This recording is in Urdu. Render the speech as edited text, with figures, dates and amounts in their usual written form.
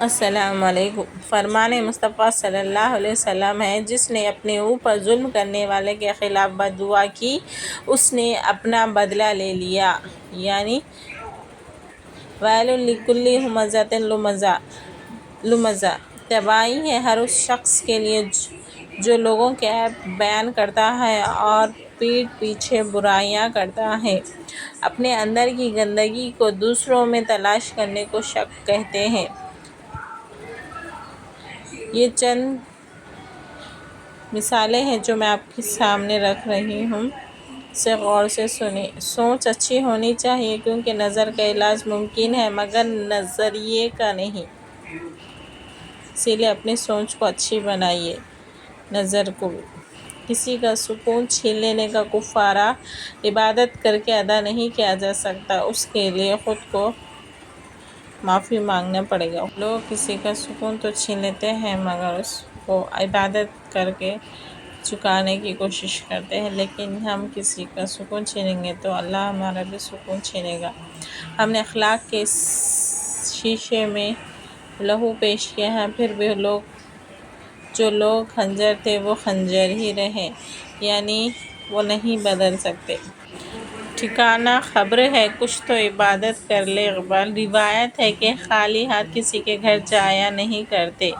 السلام علیکم۔ فرمان مصطفیٰ صلی اللہ علیہ وسلم ہے، جس نے اپنے اوپر ظلم کرنے والے کے خلاف بد دعا کی، اس نے اپنا بدلہ لے لیا۔ یعنی وَيْلٌ لِكُلِّ ہُمَزَةٍ لُمَزَةٍ، تباہی ہے ہر اس شخص کے لیے جو لوگوں کے عیب بیان کرتا ہے اور پیٹھ پیچھے برائیاں کرتا ہے۔ اپنے اندر کی گندگی کو دوسروں میں تلاش کرنے کو شک کہتے ہیں۔ یہ چند مثالیں ہیں جو میں آپ کے سامنے رکھ رہی ہوں، اسے غور سے سنیں۔ سوچ اچھی ہونی چاہیے، کیونکہ نظر کا علاج ممکن ہے مگر نظریے کا نہیں۔ اسی لیے اپنی سوچ کو اچھی بنائیے۔ نظر کو بھی کسی کا سکون چھین لینے کا کفارہ عبادت کر کے ادا نہیں کیا جا سکتا، اس کے لیے خود کو معافی مانگنا پڑے گا۔ لوگ کسی کا سکون تو چھین لیتے ہیں مگر اس کو عبادت کر کے چکانے کی کوشش کرتے ہیں، لیکن ہم کسی کا سکون چھینیں گے تو اللہ ہمارا بھی سکون چھینے گا۔ ہم نے اخلاق کے شیشے میں لہو پیش کیا ہے، پھر بھی جو لوگ خنجر تھے وہ خنجر ہی رہے، یعنی وہ نہیں بدل سکتے۔ ٹھکانہ خبر ہے کچھ تو عبادت کر لے اقبال۔ روایت ہے کہ خالی ہاتھ کسی کے گھر جایا نہیں کرتے۔